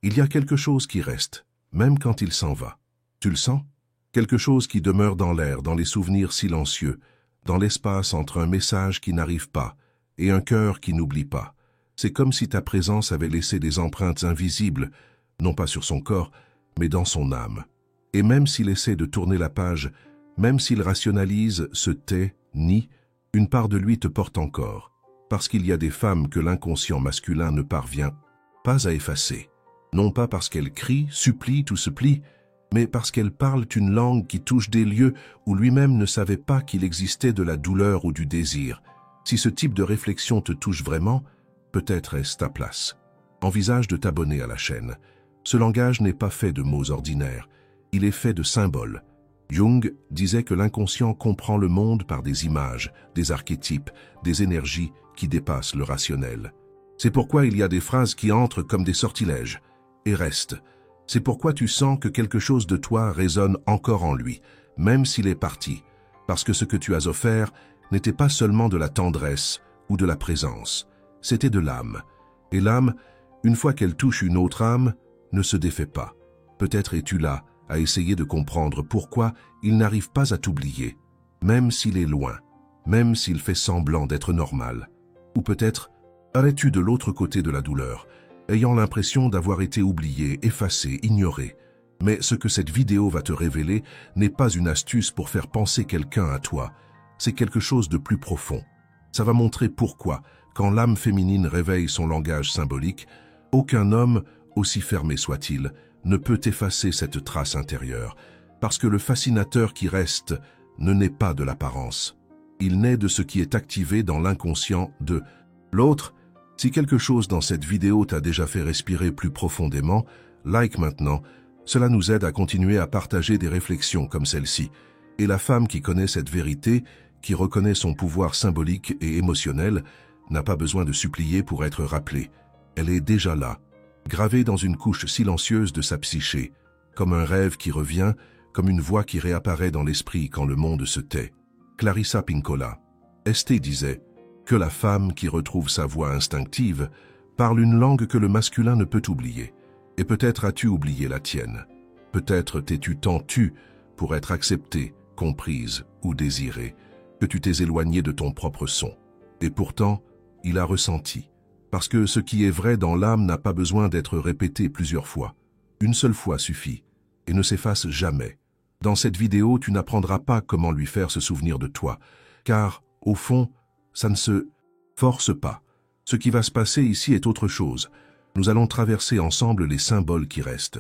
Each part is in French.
Il y a quelque chose qui reste, même quand il s'en va. Tu le sens? Quelque chose qui demeure dans l'air, dans les souvenirs silencieux, dans l'espace entre un message qui n'arrive pas et un cœur qui n'oublie pas. C'est comme si ta présence avait laissé des empreintes invisibles, non pas sur son corps, mais dans son âme. Et même s'il essaie de tourner la page, même s'il rationalise, se tait, nie, une part de lui te porte encore, parce qu'il y a des femmes que l'inconscient masculin ne parvient pas à effacer. Non pas parce qu'elles crient, supplient ou se plient, mais parce qu'elles parlent une langue qui touche des lieux où lui-même ne savait pas qu'il existait de la douleur ou du désir. Si ce type de réflexion te touche vraiment, peut-être est-ce ta place. Envisage de t'abonner à la chaîne. Ce langage n'est pas fait de mots ordinaires, il est fait de symboles. Jung disait que l'inconscient comprend le monde par des images, des archétypes, des énergies qui dépassent le rationnel. C'est pourquoi il y a des phrases qui entrent comme des sortilèges et restent. C'est pourquoi tu sens que quelque chose de toi résonne encore en lui, même s'il est parti, parce que ce que tu as offert n'était pas seulement de la tendresse ou de la présence, c'était de l'âme. Et l'âme, une fois qu'elle touche une autre âme, ne se défait pas. Peut-être es-tu là à essayer de comprendre pourquoi il n'arrive pas à t'oublier, même s'il est loin, même s'il fait semblant d'être normal. Ou peut-être es-tu de l'autre côté de la douleur, ayant l'impression d'avoir été oublié, effacé, ignoré. Mais ce que cette vidéo va te révéler n'est pas une astuce pour faire penser quelqu'un à toi, c'est quelque chose de plus profond. Ça va montrer pourquoi, quand l'âme féminine réveille son langage symbolique, aucun homme, aussi fermé soit-il, ne peut effacer cette trace intérieure, parce que le fascinateur qui reste ne naît pas de l'apparence. Il naît de ce qui est activé dans l'inconscient de l'autre. Si quelque chose dans cette vidéo t'a déjà fait respirer plus profondément, like maintenant, cela nous aide à continuer à partager des réflexions comme celle-ci. Et la femme qui connaît cette vérité, qui reconnaît son pouvoir symbolique et émotionnel, n'a pas besoin de supplier pour être rappelée. Elle est déjà là, gravée dans une couche silencieuse de sa psyché, comme un rêve qui revient, comme une voix qui réapparaît dans l'esprit quand le monde se tait. Clarissa Pinkola. Esté disait que la femme qui retrouve sa voix instinctive parle une langue que le masculin ne peut oublier. Et peut-être as-tu oublié la tienne. Peut-être t'es-tu tant tue pour être acceptée, comprise ou désirée, que tu t'es éloigné de ton propre son. Et pourtant, il a ressenti. Parce que ce qui est vrai dans l'âme n'a pas besoin d'être répété plusieurs fois. Une seule fois suffit, et ne s'efface jamais. Dans cette vidéo, tu n'apprendras pas comment lui faire se souvenir de toi, car, au fond, ça ne se force pas. Ce qui va se passer ici est autre chose. Nous allons traverser ensemble les symboles qui restent.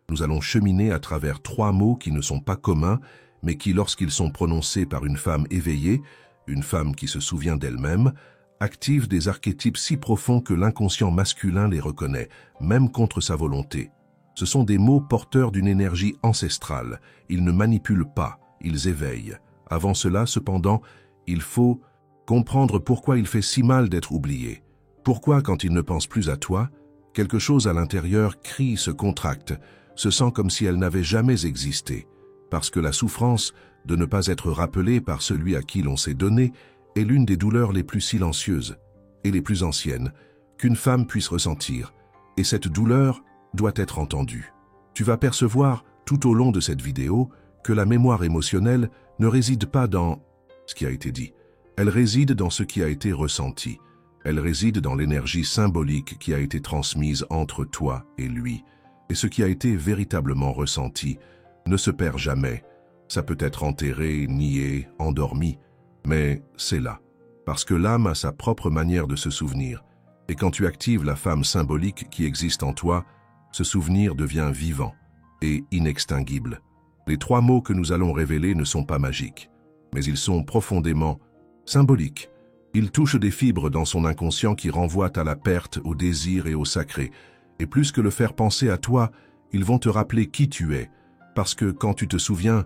Nous allons cheminer à travers 3 mots qui ne sont pas communs, mais qui, lorsqu'ils sont prononcés par une femme éveillée, une femme qui se souvient d'elle-même, activent des archétypes si profonds que l'inconscient masculin les reconnaît, même contre sa volonté. Ce sont des mots porteurs d'une énergie ancestrale. Ils ne manipulent pas, ils éveillent. Avant cela, cependant, il faut comprendre pourquoi il fait si mal d'être oublié. Pourquoi, quand il ne pense plus à toi, quelque chose à l'intérieur crie, se contracte, se sent comme si elle n'avait jamais existé. Parce que la souffrance de ne pas être rappelé par celui à qui l'on s'est donné est l'une des douleurs les plus silencieuses et les plus anciennes qu'une femme puisse ressentir. Et cette douleur doit être entendue. Tu vas percevoir, tout au long de cette vidéo, que la mémoire émotionnelle ne réside pas dans ce qui a été dit. Elle réside dans ce qui a été ressenti. Elle réside dans l'énergie symbolique qui a été transmise entre toi et lui. Et ce qui a été véritablement ressenti ne se perd jamais. Ça peut être enterré, nié, endormi, mais c'est là. Parce que l'âme a sa propre manière de se souvenir. Et quand tu actives la femme symbolique qui existe en toi, ce souvenir devient vivant et inextinguible. Les 3 mots que nous allons révéler ne sont pas magiques, mais ils sont profondément symboliques. Ils touchent des fibres dans son inconscient qui renvoient à la perte, au désir et au sacré. Et plus que le faire penser à toi, ils vont te rappeler qui tu es, parce que quand tu te souviens,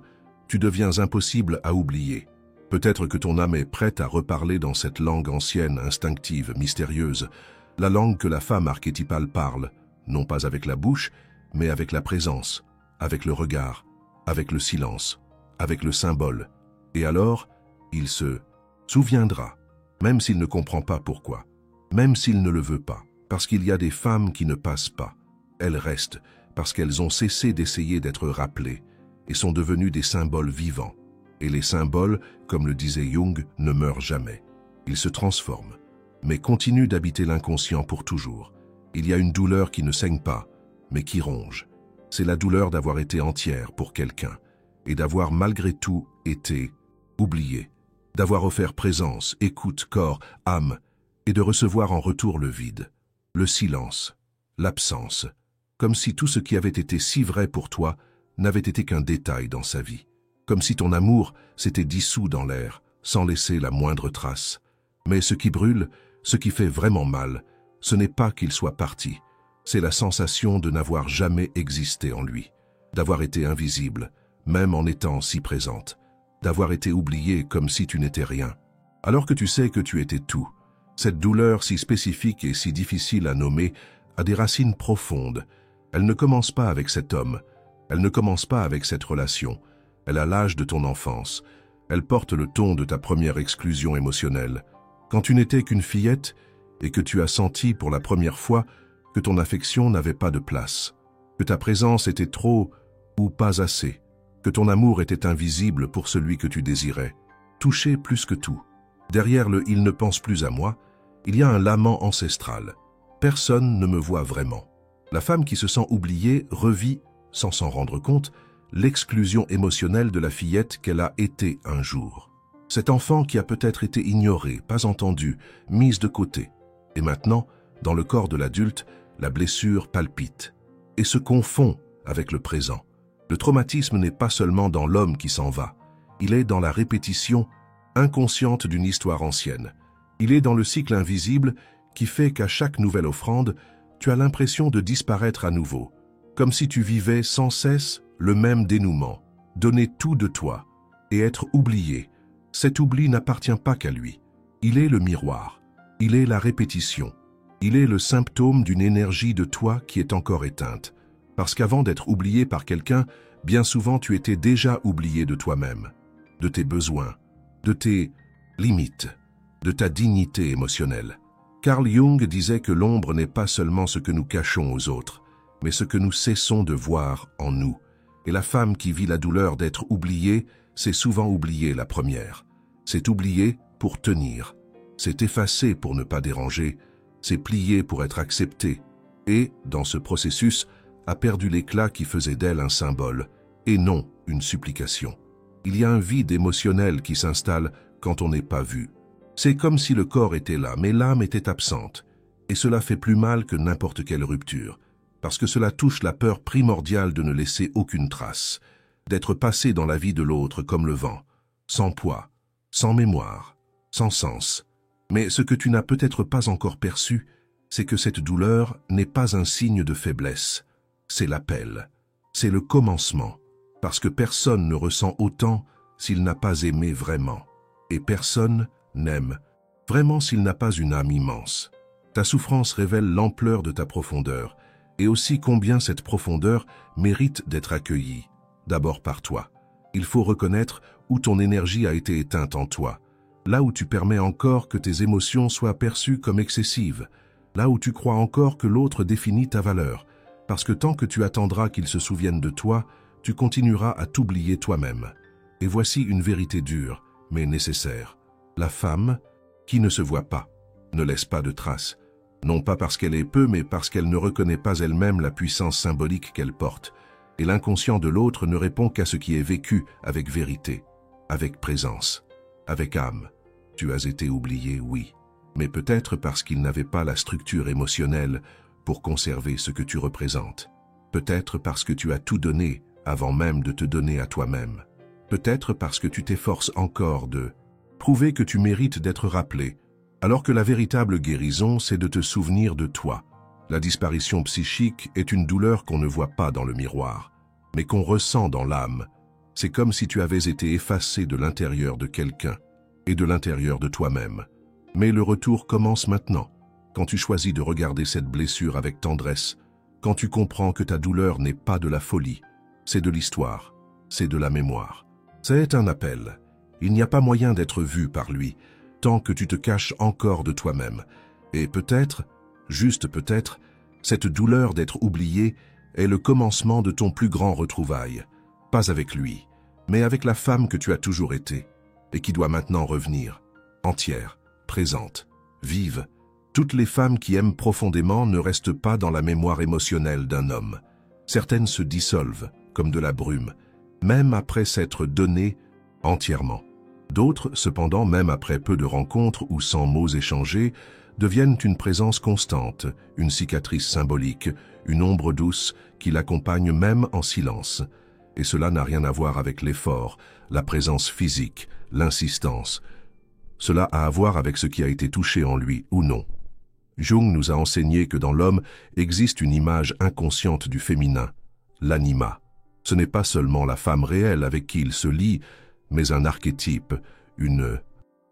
tu deviens impossible à oublier. Peut-être que ton âme est prête à reparler dans cette langue ancienne, instinctive, mystérieuse, la langue que la femme archétypale parle, non pas avec la bouche, mais avec la présence, avec le regard, avec le silence, avec le symbole. Et alors, il se souviendra, même s'il ne comprend pas pourquoi, même s'il ne le veut pas, parce qu'il y a des femmes qui ne passent pas. elles restent parce qu'elles ont cessé d'essayer d'être rappelées et sont devenues des symboles vivants. Et les symboles, comme le disait Jung, ne meurent jamais. Ils se transforment, mais continuent d'habiter l'inconscient pour toujours. Il y a une douleur qui ne saigne pas, mais qui ronge. C'est la douleur d'avoir été entière pour quelqu'un et d'avoir malgré tout été oublié, d'avoir offert présence, écoute, corps, âme, et de recevoir en retour le vide, le silence, l'absence, comme si tout ce qui avait été si vrai pour toi n'avait été qu'un détail dans sa vie, comme si ton amour s'était dissous dans l'air, sans laisser la moindre trace. Mais ce qui brûle, ce qui fait vraiment mal, ce n'est pas qu'il soit parti, c'est la sensation de n'avoir jamais existé en lui, d'avoir été invisible, même en étant si présente, d'avoir été oublié comme si tu n'étais rien, alors que tu sais que tu étais tout. Cette douleur si spécifique et si difficile à nommer a des racines profondes. Elle ne commence pas avec cet homme, elle ne commence pas avec cette relation, elle a l'âge de ton enfance, elle porte le ton de ta première exclusion émotionnelle, quand tu n'étais qu'une fillette et que tu as senti pour la première fois que ton affection n'avait pas de place, que ta présence était trop ou pas assez, que ton amour était invisible pour celui que tu désirais, touché plus que tout. Derrière le « il ne pense plus à moi », il y a un lament ancestral. Personne ne me voit vraiment. La femme qui se sent oubliée revit, sans s'en rendre compte, l'exclusion émotionnelle de la fillette qu'elle a été un jour. Cet enfant qui a peut-être été ignoré, pas entendu, mise de côté. Et maintenant, dans le corps de l'adulte, la blessure palpite et se confond avec le présent. Le traumatisme n'est pas seulement dans l'homme qui s'en va, il est dans la répétition inconsciente d'une histoire ancienne. Il est dans le cycle invisible qui fait qu'à chaque nouvelle offrande, tu as l'impression de disparaître à nouveau, comme si tu vivais sans cesse le même dénouement, donner tout de toi et être oublié. Cet oubli n'appartient pas qu'à lui. Il est le miroir, il est la répétition, il est le symptôme d'une énergie de toi qui est encore éteinte. Parce qu'avant d'être oublié par quelqu'un, bien souvent tu étais déjà oublié de toi-même, de tes besoins, de tes limites, de ta dignité émotionnelle. Carl Jung disait que l'ombre n'est pas seulement ce que nous cachons aux autres, mais ce que nous cessons de voir en nous. Et la femme qui vit la douleur d'être oubliée, c'est souvent oublier la première. C'est oublier pour tenir. C'est effacer pour ne pas déranger. C'est plier pour être accepté. Et, dans ce processus, a perdu l'éclat qui faisait d'elle un symbole, et non une supplication. Il y a un vide émotionnel qui s'installe quand on n'est pas vu. C'est comme si le corps était là, mais l'âme était absente. Et cela fait plus mal que n'importe quelle rupture, parce que cela touche la peur primordiale de ne laisser aucune trace, d'être passé dans la vie de l'autre comme le vent, sans poids, sans mémoire, sans sens. Mais ce que tu n'as peut-être pas encore perçu, c'est que cette douleur n'est pas un signe de faiblesse. C'est l'appel, c'est le commencement, parce que personne ne ressent autant s'il n'a pas aimé vraiment, et personne n'aime vraiment s'il n'a pas une âme immense. Ta souffrance révèle l'ampleur de ta profondeur, et aussi combien cette profondeur mérite d'être accueillie, d'abord par toi. Il faut reconnaître où ton énergie a été éteinte en toi, là où tu permets encore que tes émotions soient perçues comme excessives, là où tu crois encore que l'autre définit ta valeur, parce que tant que tu attendras qu'il se souvienne de toi, tu continueras à t'oublier toi-même. Et voici une vérité dure, mais nécessaire. La femme, qui ne se voit pas, ne laisse pas de traces, non pas parce qu'elle est peu, mais parce qu'elle ne reconnaît pas elle-même la puissance symbolique qu'elle porte. Et l'inconscient de l'autre ne répond qu'à ce qui est vécu avec vérité, avec présence, avec âme. Tu as été oublié, oui, mais peut-être parce qu'il n'avait pas la structure émotionnelle pour conserver ce que tu représentes. Peut-être parce que tu as tout donné avant même de te donner à toi-même. Peut-être parce que tu t'efforces encore de prouver que tu mérites d'être rappelé, alors que la véritable guérison, c'est de te souvenir de toi. La disparition psychique est une douleur qu'on ne voit pas dans le miroir, mais qu'on ressent dans l'âme. C'est comme si tu avais été effacé de l'intérieur de quelqu'un et de l'intérieur de toi-même. Mais le retour commence maintenant, quand tu choisis de regarder cette blessure avec tendresse, quand tu comprends que ta douleur n'est pas de la folie, c'est de l'histoire, c'est de la mémoire. C'est un appel. Il n'y a pas moyen d'être vu par lui, tant que tu te caches encore de toi-même. Et peut-être, juste peut-être, Cette douleur d'être oublié est le commencement de ton plus grand retrouvaille. Pas avec lui, mais avec la femme que tu as toujours été, et qui doit maintenant revenir, entière, présente, vive. Toutes les femmes qui aiment profondément ne restent pas dans la mémoire émotionnelle d'un homme. Certaines se dissolvent, comme de la brume, même après s'être données entièrement. D'autres, cependant, même après peu de rencontres ou sans mots échangés, deviennent une présence constante, une cicatrice symbolique, une ombre douce qui l'accompagne même en silence. Et cela n'a rien à voir avec l'effort, la présence physique, l'insistance. Cela a à voir avec ce qui a été touché en lui ou non. Jung nous a enseigné que dans l'homme existe une image inconsciente du féminin, l'anima. Ce n'est pas seulement la femme réelle avec qui il se lie, mais un archétype, une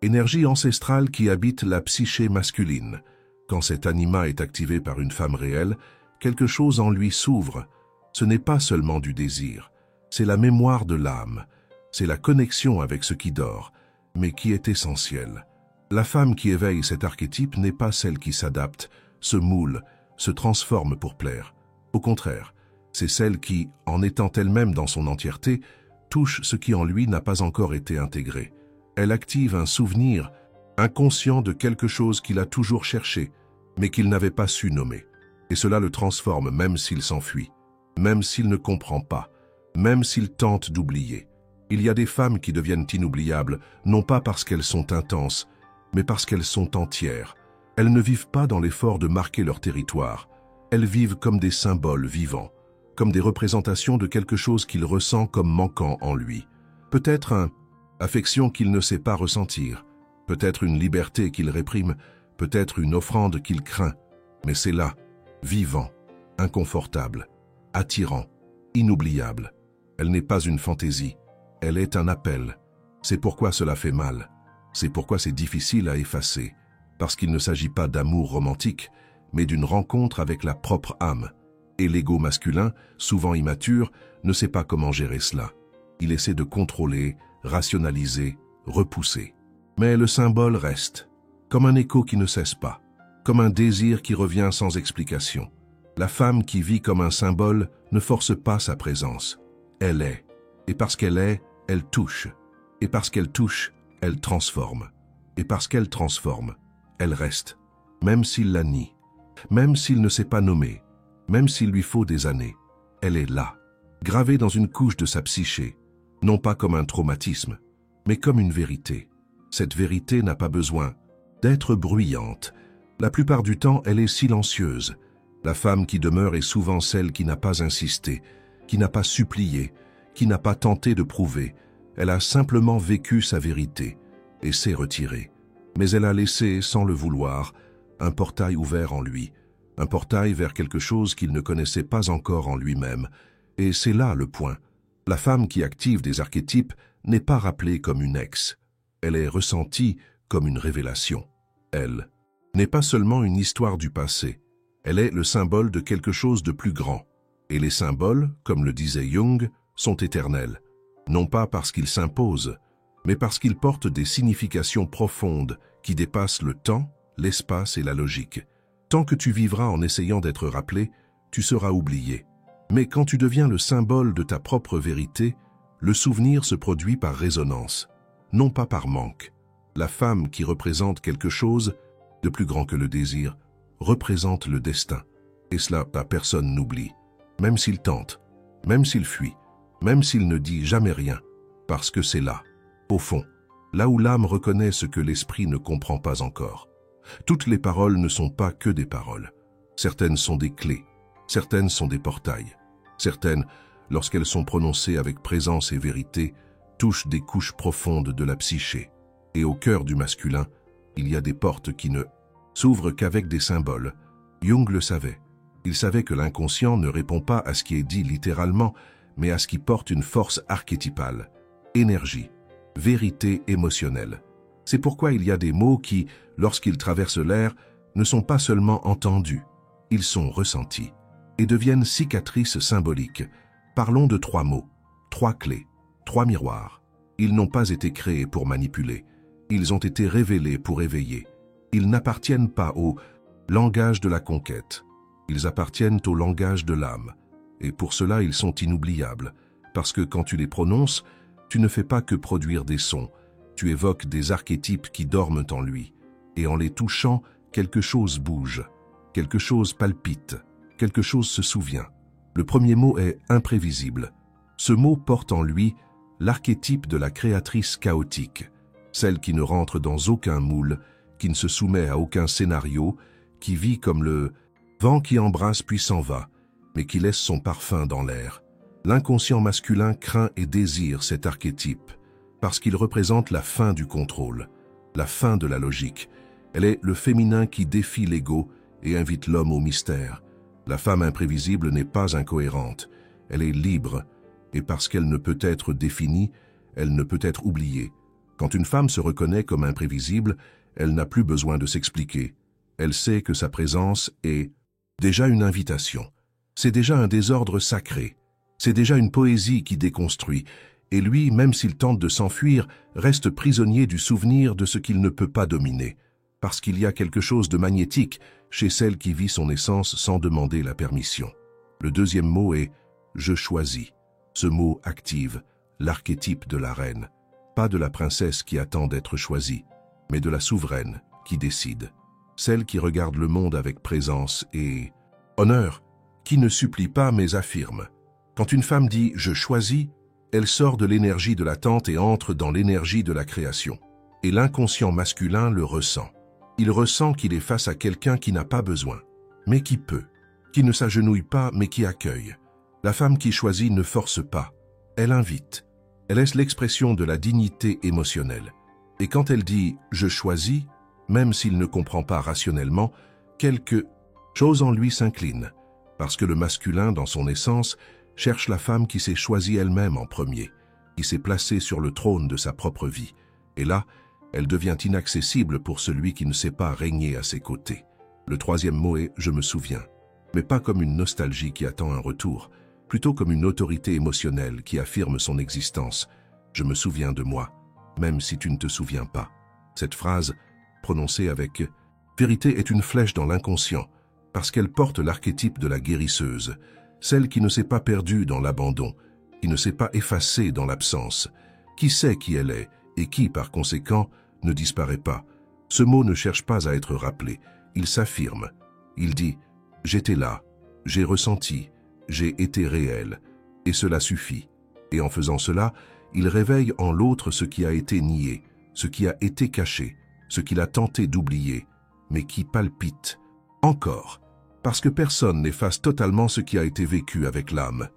énergie ancestrale qui habite la psyché masculine. Quand cet anima est activé par une femme réelle, quelque chose en lui s'ouvre. Ce n'est pas seulement du désir, c'est la mémoire de l'âme, c'est la connexion avec ce qui dort, mais qui est essentiel. La femme qui éveille cet archétype n'est pas celle qui s'adapte, se moule, se transforme pour plaire. Au contraire, c'est celle qui, en étant elle-même dans son entièreté, touche ce qui en lui n'a pas encore été intégré. Elle active un souvenir inconscient de quelque chose qu'il a toujours cherché, mais qu'il n'avait pas su nommer. Et cela le transforme même s'il s'enfuit, même s'il ne comprend pas, même s'il tente d'oublier. Il y a des femmes qui deviennent inoubliables, non pas parce qu'elles sont intenses, mais parce qu'elles sont entières. Elles ne vivent pas dans l'effort de marquer leur territoire. Elles vivent comme des symboles vivants, comme des représentations de quelque chose qu'il ressent comme manquant en lui. Peut-être une affection qu'il ne sait pas ressentir, peut-être une liberté qu'il réprime, peut-être une offrande qu'il craint, mais c'est là, vivant, inconfortable, attirant, inoubliable. Elle n'est pas une fantaisie, elle est un appel. C'est pourquoi cela fait mal, c'est pourquoi c'est difficile à effacer, parce qu'il ne s'agit pas d'amour romantique, mais d'une rencontre avec la propre âme. Et l'ego masculin, souvent immature, ne sait pas comment gérer cela. Il essaie de contrôler, rationaliser, repousser. Mais le symbole reste, comme un écho qui ne cesse pas, comme un désir qui revient sans explication. La femme qui vit comme un symbole ne force pas sa présence. Elle est. Et parce qu'elle est, elle touche. Et parce qu'elle touche, elle transforme. Et parce qu'elle transforme, elle reste. Même s'il la nie, même s'il ne sait pas nommer, même s'il lui faut des années, elle est là, gravée dans une couche de sa psyché, non pas comme un traumatisme, mais comme une vérité. Cette vérité n'a pas besoin d'être bruyante. La plupart du temps, elle est silencieuse. La femme qui demeure est souvent celle qui n'a pas insisté, qui n'a pas supplié, qui n'a pas tenté de prouver. Elle a simplement vécu sa vérité et s'est retirée. Mais elle a laissé, sans le vouloir, un portail ouvert en lui, un portail vers quelque chose qu'il ne connaissait pas encore en lui-même. Et c'est là le point. La femme qui active des archétypes n'est pas rappelée comme une ex. Elle est ressentie comme une révélation. Elle n'est pas seulement une histoire du passé. Elle est le symbole de quelque chose de plus grand. Et les symboles, comme le disait Jung, sont éternels. Non pas parce qu'ils s'imposent, mais parce qu'ils portent des significations profondes qui dépassent le temps, l'espace et la logique. Tant que tu vivras en essayant d'être rappelé, tu seras oublié. Mais quand tu deviens le symbole de ta propre vérité, le souvenir se produit par résonance, non pas par manque. La femme qui représente quelque chose de plus grand que le désir représente le destin. Et cela, personne n'oublie, même s'il tente, même s'il fuit, même s'il ne dit jamais rien, parce que c'est là, au fond, là où l'âme reconnaît ce que l'esprit ne comprend pas encore. Toutes les paroles ne sont pas que des paroles. Certaines sont des clés, certaines sont des portails. Certaines, lorsqu'elles sont prononcées avec présence et vérité, touchent des couches profondes de la psyché. Et au cœur du masculin, il y a des portes qui ne s'ouvrent qu'avec des symboles. Jung le savait. Il savait que l'inconscient ne répond pas à ce qui est dit littéralement, mais à ce qui porte une force archétypale, énergie, vérité émotionnelle. C'est pourquoi il y a des mots qui, lorsqu'ils traversent l'air, ne sont pas seulement entendus, ils sont ressentis et deviennent cicatrices symboliques. Parlons de 3 mots, 3 clés, 3 miroirs. Ils n'ont pas été créés pour manipuler, ils ont été révélés pour éveiller. Ils n'appartiennent pas au langage de la conquête. Ils appartiennent au langage de l'âme, et pour cela ils sont inoubliables, parce que quand tu les prononces, tu ne fais pas que produire des sons, tu évoques des archétypes qui dorment en lui, et en les touchant, quelque chose bouge, quelque chose palpite, quelque chose se souvient. Le premier mot est imprévisible. Ce mot porte en lui l'archétype de la créatrice chaotique, celle qui ne rentre dans aucun moule, qui ne se soumet à aucun scénario, qui vit comme le vent qui embrasse puis s'en va, mais qui laisse son parfum dans l'air. L'inconscient masculin craint et désire cet archétype, parce qu'il représente la fin du contrôle, la fin de la logique. Elle est le féminin qui défie l'ego et invite l'homme au mystère. La femme imprévisible n'est pas incohérente, elle est libre, et parce qu'elle ne peut être définie, elle ne peut être oubliée. Quand une femme se reconnaît comme imprévisible, elle n'a plus besoin de s'expliquer. Elle sait que sa présence est déjà une invitation. C'est déjà un désordre sacré. C'est déjà une poésie qui déconstruit. Et lui, même s'il tente de s'enfuir, reste prisonnier du souvenir de ce qu'il ne peut pas dominer. Parce qu'il y a quelque chose de magnétique chez celle qui vit son essence sans demander la permission. Le deuxième mot est « je choisis ». Ce mot active l'archétype de la reine. Pas de la princesse qui attend d'être choisie, mais de la souveraine qui décide. Celle qui regarde le monde avec présence et honneur, qui ne supplie pas mais affirme. Quand une femme dit « je choisis », elle sort de l'énergie de l'attente et entre dans l'énergie de la création. Et l'inconscient masculin le ressent. Il ressent qu'il est face à quelqu'un qui n'a pas besoin, mais qui peut, qui ne s'agenouille pas mais qui accueille. La femme qui choisit ne force pas, elle invite. Elle laisse l'expression de la dignité émotionnelle. Et quand elle dit « je choisis », même s'il ne comprend pas rationnellement, quelque chose en lui s'incline, parce que le masculin, dans son essence, cherche la femme qui s'est choisie elle-même en premier, qui s'est placée sur le trône de sa propre vie. Et là, elle devient inaccessible pour celui qui ne sait pas régner à ses côtés. Le troisième mot est « je me souviens », mais pas comme une nostalgie qui attend un retour, plutôt comme une autorité émotionnelle qui affirme son existence. « Je me souviens de moi, même si tu ne te souviens pas ». Cette phrase, prononcée avec vérité, est une flèche dans l'inconscient, parce qu'elle porte l'archétype de la guérisseuse, celle qui ne s'est pas perdue dans l'abandon, qui ne s'est pas effacée dans l'absence, qui sait qui elle est et qui, par conséquent, ne disparaît pas. Ce mot ne cherche pas à être rappelé, il s'affirme. Il dit « j'étais là, j'ai ressenti, j'ai été réel », et cela suffit. Et en faisant cela, il réveille en l'autre ce qui a été nié, ce qui a été caché, ce qu'il a tenté d'oublier, mais qui palpite encore, parce que personne n'efface totalement ce qui a été vécu avec l'âme.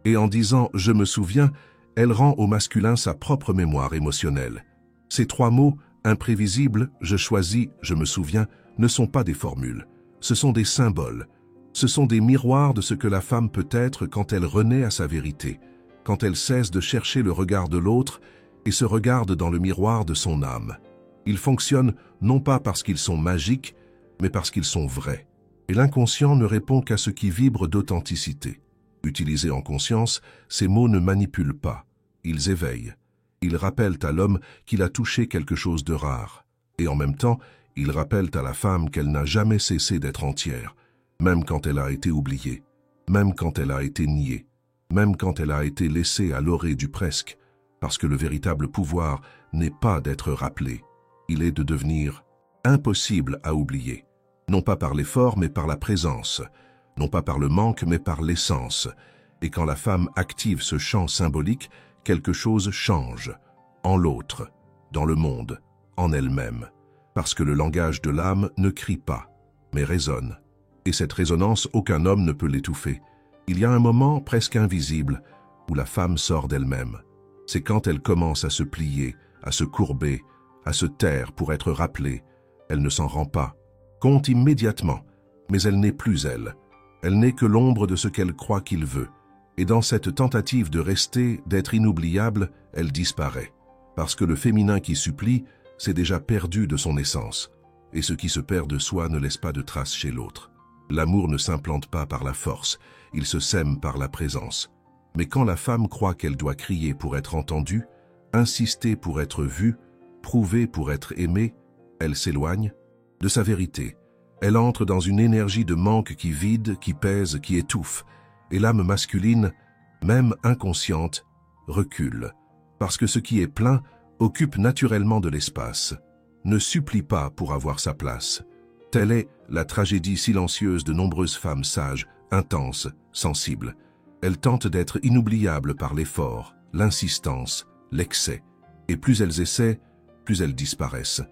Et en disant « je me souviens », elle rend au masculin sa propre mémoire émotionnelle. Ces trois mots, imprévisibles, je choisis, je me souviens, ne sont pas des formules. Ce sont des symboles. Ce sont des miroirs de ce que la femme peut être quand elle renaît à sa vérité, quand elle cesse de chercher le regard de l'autre et se regarde dans le miroir de son âme. Ils fonctionnent non pas parce qu'ils sont magiques, mais parce qu'ils sont vrais. Et l'inconscient ne répond qu'à ce qui vibre d'authenticité. Utilisés en conscience, ces mots ne manipulent pas. Ils éveillent. Ils rappellent à l'homme qu'il a touché quelque chose de rare. Et en même temps, ils rappellent à la femme qu'elle n'a jamais cessé d'être entière, même quand elle a été oubliée, même quand elle a été niée, même quand elle a été laissée à l'orée du presque, parce que le véritable pouvoir n'est pas d'être rappelé. Il est de devenir impossible à oublier, non pas par l'effort mais par la présence, non pas par le manque mais par l'essence. Et quand la femme active ce champ symbolique, quelque chose change, en l'autre, dans le monde, en elle-même, parce que le langage de l'âme ne crie pas, mais résonne. Et cette résonance, aucun homme ne peut l'étouffer. Il y a un moment presque invisible où la femme sort d'elle-même. C'est quand elle commence à se plier, à se courber, à se taire pour être rappelée. Elle ne s'en rend pas compte immédiatement, mais elle n'est plus elle. Elle n'est que l'ombre de ce qu'elle croit qu'il veut. Et dans cette tentative de rester, d'être inoubliable, elle disparaît. Parce que le féminin qui supplie s'est déjà perdu de son essence. Et ce qui se perd de soi ne laisse pas de traces chez l'autre. L'amour ne s'implante pas par la force, il se sème par la présence. Mais quand la femme croit qu'elle doit crier pour être entendue, insister pour être vue, prouver pour être aimée, elle s'éloigne de sa vérité. Elle entre dans une énergie de manque qui vide, qui pèse, qui étouffe. Et l'âme masculine, même inconsciente, recule. Parce que ce qui est plein occupe naturellement de l'espace. Ne supplie pas pour avoir sa place. Telle est la tragédie silencieuse de nombreuses femmes sages, intenses, sensibles. Elles tentent d'être inoubliables par l'effort, l'insistance, l'excès. Et plus elles essaient, plus elles disparaissent.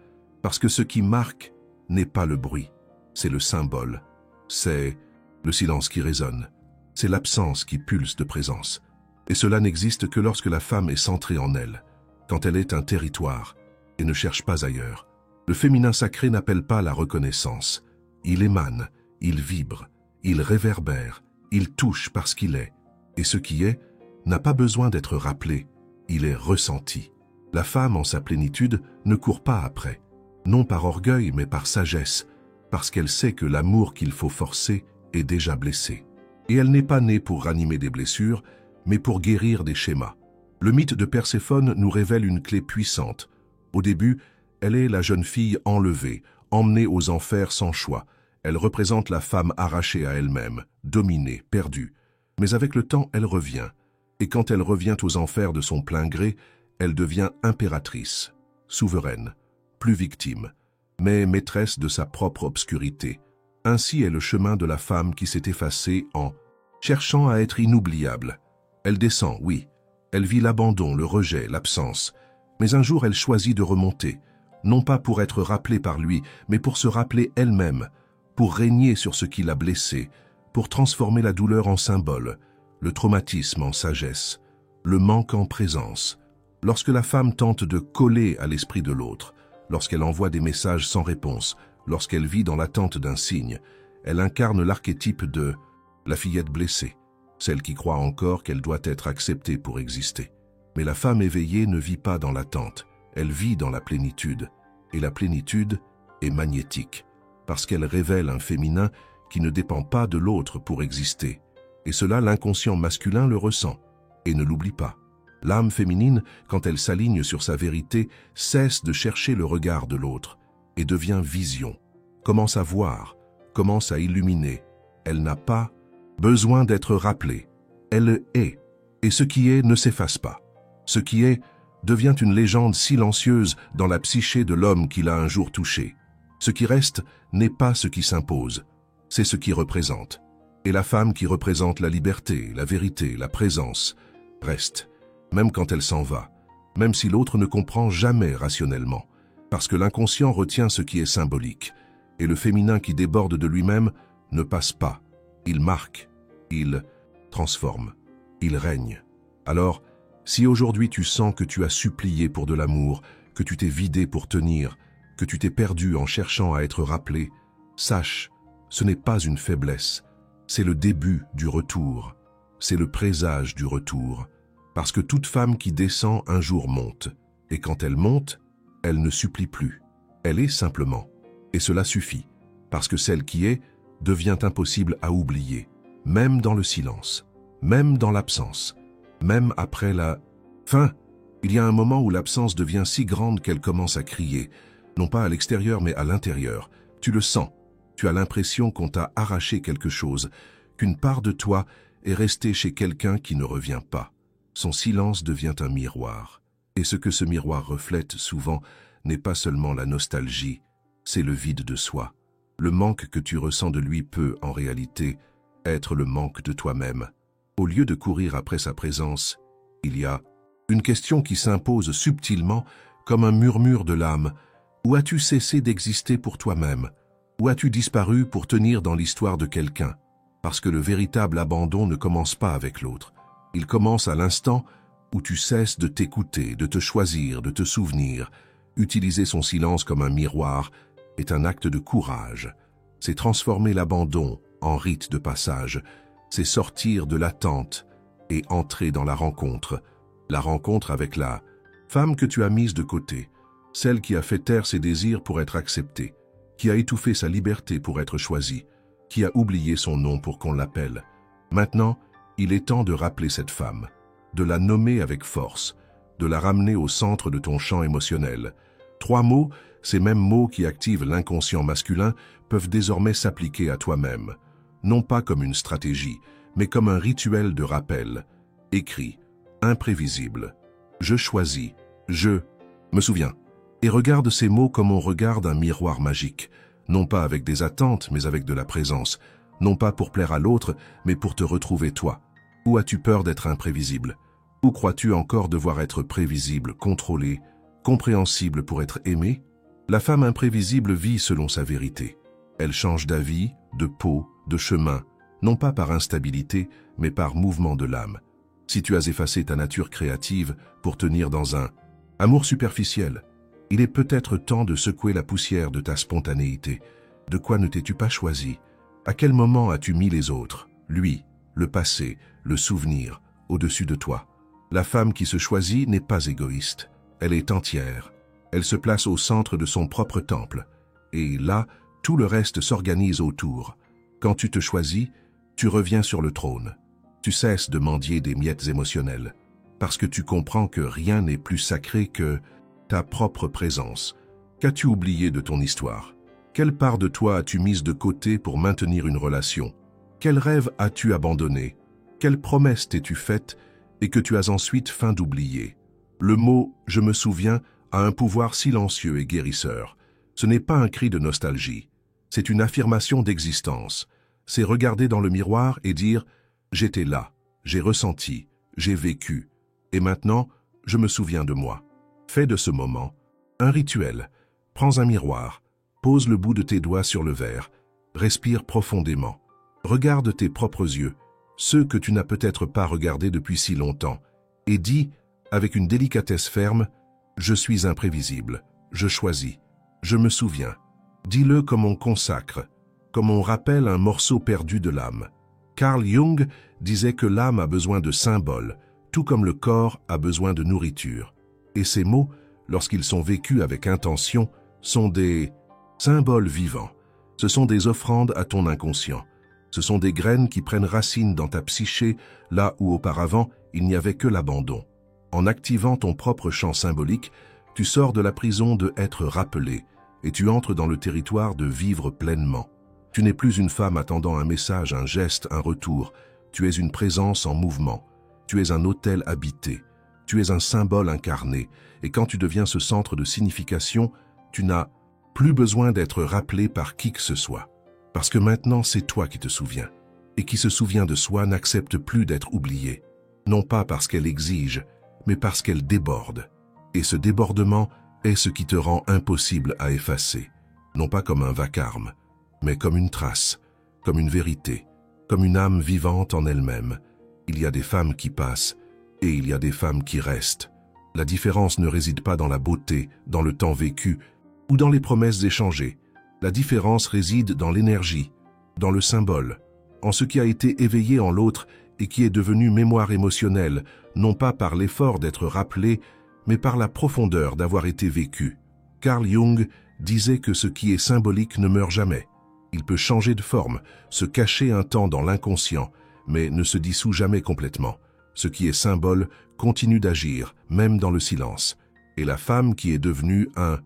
Parce que ce qui marque n'est pas le bruit, c'est le symbole. C'est le silence qui résonne. C'est l'absence qui pulse de présence. Et cela n'existe que lorsque la femme est centrée en elle, quand elle est un territoire et ne cherche pas ailleurs. Le féminin sacré n'appelle pas la reconnaissance. Il émane, il vibre, il réverbère, il touche parce qu'il est. Et ce qui est n'a pas besoin d'être rappelé, il est ressenti. La femme en sa plénitude ne court pas après, non par orgueil mais par sagesse, parce qu'elle sait que l'amour qu'il faut forcer est déjà blessé. Et elle n'est pas née pour ranimer des blessures, mais pour guérir des schémas. Le mythe de Perséphone nous révèle une clé puissante. Au début, elle est la jeune fille enlevée, emmenée aux enfers sans choix. Elle représente la femme arrachée à elle-même, dominée, perdue. Mais avec le temps, elle revient. Et quand elle revient aux enfers de son plein gré, elle devient impératrice, souveraine, plus victime, mais maîtresse de sa propre obscurité. Ainsi est le chemin de la femme qui s'est effacée en cherchant à être inoubliable. Elle descend, oui. Elle vit l'abandon, le rejet, l'absence. Mais un jour, elle choisit de remonter, non pas pour être rappelée par lui, mais pour se rappeler elle-même, pour régner sur ce qui l'a blessée, pour transformer la douleur en symbole, le traumatisme en sagesse, le manque en présence. Lorsque la femme tente de coller à l'esprit de l'autre, lorsqu'elle envoie des messages sans réponse, lorsqu'elle vit dans l'attente d'un signe, elle incarne l'archétype de la fillette blessée, celle qui croit encore qu'elle doit être acceptée pour exister. Mais la femme éveillée ne vit pas dans l'attente, elle vit dans la plénitude. Et la plénitude est magnétique, parce qu'elle révèle un féminin qui ne dépend pas de l'autre pour exister. Et cela, l'inconscient masculin le ressent, et ne l'oublie pas. L'âme féminine, quand elle s'aligne sur sa vérité, cesse de chercher le regard de l'autre, et devient vision, commence à voir, commence à illuminer. Elle n'a pas besoin d'être rappelée. Elle est, et ce qui est ne s'efface pas. Ce qui est devient une légende silencieuse dans la psyché de l'homme qui l'a un jour touché. Ce qui reste n'est pas ce qui s'impose, c'est ce qui représente. Et la femme qui représente la liberté, la vérité, la présence, reste, même quand elle s'en va, même si l'autre ne comprend jamais rationnellement, parce que l'inconscient retient ce qui est symbolique, et le féminin qui déborde de lui-même ne passe pas. Il marque, il transforme, il règne. Alors, si aujourd'hui tu sens que tu as supplié pour de l'amour, que tu t'es vidé pour tenir, que tu t'es perdu en cherchant à être rappelé, sache, ce n'est pas une faiblesse, c'est le début du retour, c'est le présage du retour, parce que toute femme qui descend un jour monte, et quand elle monte, elle ne supplie plus, elle est simplement, et cela suffit, parce que celle qui est devient impossible à oublier, même dans le silence, même dans l'absence, même après la fin. Il y a un moment où l'absence devient si grande qu'elle commence à crier, non pas à l'extérieur mais à l'intérieur. Tu le sens, tu as l'impression qu'on t'a arraché quelque chose, qu'une part de toi est restée chez quelqu'un qui ne revient pas. Son silence devient un miroir. Et ce que ce miroir reflète souvent n'est pas seulement la nostalgie, c'est le vide de soi. Le manque que tu ressens de lui peut, en réalité, être le manque de toi-même. Au lieu de courir après sa présence, il y a une question qui s'impose subtilement comme un murmure de l'âme. Où as-tu cessé d'exister pour toi-même? Où as-tu disparu pour tenir dans l'histoire de quelqu'un? Parce que le véritable abandon ne commence pas avec l'autre. Il commence à l'instant où tu cesses de t'écouter, de te choisir, de te souvenir. Utiliser son silence comme un miroir est un acte de courage. C'est transformer l'abandon en rite de passage. C'est sortir de l'attente et entrer dans la rencontre avec la femme que tu as mise de côté, celle qui a fait taire ses désirs pour être acceptée, qui a étouffé sa liberté pour être choisie, qui a oublié son nom pour qu'on l'appelle. Maintenant, il est temps de rappeler cette femme, de la nommer avec force, de la ramener au centre de ton champ émotionnel, 3 mots, ces mêmes mots qui activent l'inconscient masculin, peuvent désormais s'appliquer à toi-même, non pas comme une stratégie, mais comme un rituel de rappel. Écris, imprévisible. Je choisis, je me souviens. Et regarde ces mots comme on regarde un miroir magique, non pas avec des attentes, mais avec de la présence, non pas pour plaire à l'autre, mais pour te retrouver toi. Où as-tu peur d'être imprévisible? Où crois-tu encore devoir être prévisible, contrôlé, compréhensible pour être aimé? La femme imprévisible vit selon sa vérité. Elle change d'avis, de peau, de chemin, non pas par instabilité, mais par mouvement de l'âme. Si tu as effacé ta nature créative pour tenir dans un amour superficiel, il est peut-être temps de secouer la poussière de ta spontanéité. De quoi ne t'es-tu pas choisi? À quel moment as-tu mis les autres, lui, le passé, le souvenir, au-dessus de toi? La femme qui se choisit n'est pas égoïste. Elle est entière. Elle se place au centre de son propre temple. Et là, tout le reste s'organise autour. Quand tu te choisis, tu reviens sur le trône. Tu cesses de mendier des miettes émotionnelles. Parce que tu comprends que rien n'est plus sacré que ta propre présence. Qu'as-tu oublié de ton histoire? Quelle part de toi as-tu mise de côté pour maintenir une relation? Quel rêve as-tu abandonné? Quelle promesse t'es-tu faite et que tu as ensuite feint d'oublier? Le mot « je me souviens » a un pouvoir silencieux et guérisseur. Ce n'est pas un cri de nostalgie. C'est une affirmation d'existence. C'est regarder dans le miroir et dire « j'étais là, j'ai ressenti, j'ai vécu, et maintenant, je me souviens de moi ». Fais de ce moment un rituel. Prends un miroir, pose le bout de tes doigts sur le verre, respire profondément. Regarde tes propres yeux, ceux que tu n'as peut-être pas regardés depuis si longtemps, et dis, avec une délicatesse ferme, « Je suis imprévisible, je choisis, je me souviens ». Dis-le comme on consacre, comme on rappelle un morceau perdu de l'âme. Carl Jung disait que l'âme a besoin de symboles, tout comme le corps a besoin de nourriture. Et ces mots, lorsqu'ils sont vécus avec intention, sont des symboles vivants. Ce sont des offrandes à ton inconscient. Ce sont des graines qui prennent racine dans ta psyché, là où auparavant il n'y avait que l'abandon. En activant ton propre champ symbolique, tu sors de la prison de être rappelé et tu entres dans le territoire de vivre pleinement. Tu n'es plus une femme attendant un message, un geste, un retour. Tu es une présence en mouvement. Tu es un autel habité. Tu es un symbole incarné. Et quand tu deviens ce centre de signification, tu n'as plus besoin d'être rappelé par qui que ce soit. Parce que maintenant, c'est toi qui te souviens. Et qui se souvient de soi n'accepte plus d'être oublié. Non pas parce qu'elle exige, mais parce qu'elle déborde. Et ce débordement est ce qui te rend impossible à effacer. Non pas comme un vacarme, mais comme une trace, comme une vérité, comme une âme vivante en elle-même. Il y a des femmes qui passent, et il y a des femmes qui restent. La différence ne réside pas dans la beauté, dans le temps vécu, ou dans les promesses échangées. La différence réside dans l'énergie, dans le symbole, en ce qui a été éveillé en l'autre et qui est devenu mémoire émotionnelle, non pas par l'effort d'être rappelé, mais par la profondeur d'avoir été vécu. Carl Jung disait que ce qui est symbolique ne meurt jamais. Il peut changer de forme, se cacher un temps dans l'inconscient, mais ne se dissout jamais complètement. Ce qui est symbole continue d'agir, même dans le silence. Et la femme qui est devenue un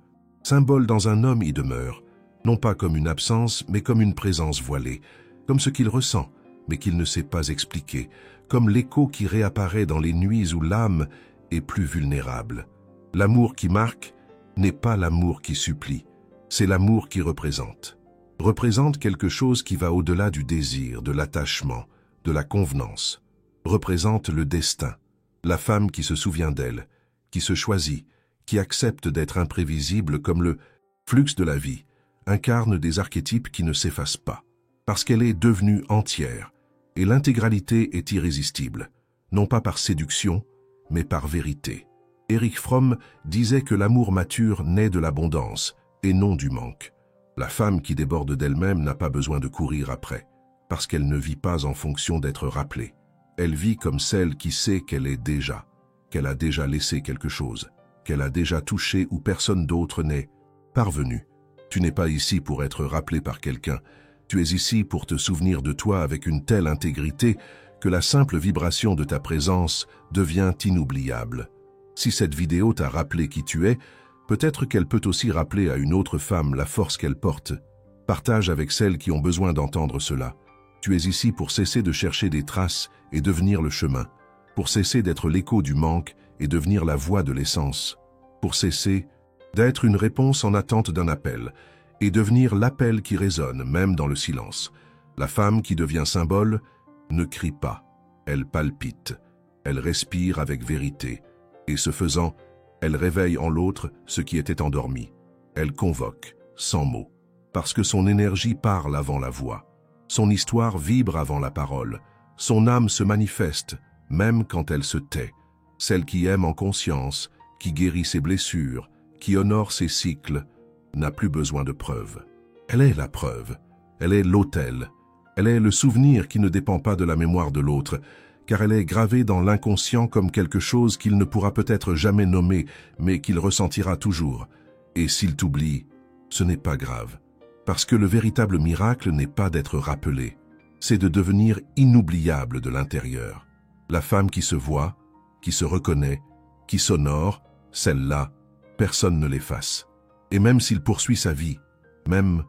symbole dans un homme y demeure, non pas comme une absence, mais comme une présence voilée, comme ce qu'il ressent, mais qu'il ne sait pas expliquer, comme l'écho qui réapparaît dans les nuits où l'âme est plus vulnérable. L'amour qui marque n'est pas l'amour qui supplie, c'est l'amour qui représente. Représente quelque chose qui va au-delà du désir, de l'attachement, de la convenance. Représente le destin, la femme qui se souvient d'elle, qui se choisit, qui accepte d'être imprévisible comme le flux de la vie, incarne des archétypes qui ne s'effacent pas, parce qu'elle est devenue entière, et l'intégralité est irrésistible, non pas par séduction, mais par vérité. Erich Fromm disait que l'amour mature naît de l'abondance, et non du manque. La femme qui déborde d'elle-même n'a pas besoin de courir après, parce qu'elle ne vit pas en fonction d'être rappelée. Elle vit comme celle qui sait qu'elle est déjà, qu'elle a déjà laissé quelque chose, qu'elle a déjà touché où personne d'autre n'est parvenu. Tu n'es pas ici pour être rappelé par quelqu'un, tu es ici pour te souvenir de toi avec une telle intégrité que la simple vibration de ta présence devient inoubliable. Si cette vidéo t'a rappelé qui tu es, Peut-être qu'elle peut aussi rappeler à une autre femme la force qu'elle porte. Partage avec celles qui ont besoin d'entendre cela. Tu es ici pour cesser de chercher des traces et devenir le chemin, pour cesser d'être l'écho du manque et devenir la voix de l'essence, pour cesser d'être une réponse en attente d'un appel et devenir l'appel qui résonne même dans le silence. La femme qui devient symbole ne crie pas, elle palpite, elle respire avec vérité et ce faisant, elle réveille en l'autre ce qui était endormi. Elle convoque, sans mots, parce que son énergie parle avant la voix. Son histoire vibre avant la parole. Son âme se manifeste, même quand elle se tait. Celle qui aime en conscience, qui guérit ses blessures, qui honore ses cycles, n'a plus besoin de preuves. Elle est la preuve. Elle est l'autel. Elle est le souvenir qui ne dépend pas de la mémoire de l'autre, car elle est gravée dans l'inconscient comme quelque chose qu'il ne pourra peut-être jamais nommer, mais qu'il ressentira toujours. Et s'il t'oublie, ce n'est pas grave. Parce que le véritable miracle n'est pas d'être rappelé, c'est de devenir inoubliable de l'intérieur. La femme qui se voit, qui se reconnaît, qui s'honore, celle-là, personne ne l'efface. Et même s'il poursuit sa vie, même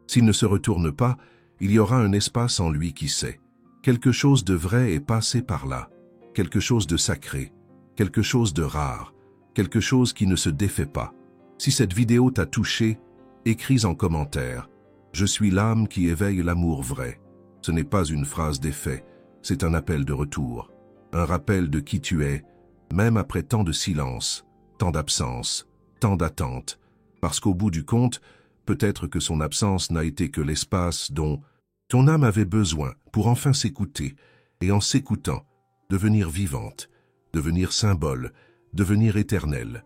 s'il ne se retourne pas, il y aura un espace en lui qui sait. Quelque chose de vrai est passé par là, quelque chose de sacré, quelque chose de rare, quelque chose qui ne se défait pas. Si cette vidéo t'a touché, écris en commentaire « Je suis l'âme qui éveille l'amour vrai ». Ce n'est pas une phrase d'effet, c'est un appel de retour, un rappel de qui tu es, même après tant de silence, tant d'absence, tant d'attente, parce qu'au bout du compte, peut-être que son absence n'a été que l'espace dont ton âme avait besoin pour enfin s'écouter, et en s'écoutant, devenir vivante, devenir symbole, devenir éternelle.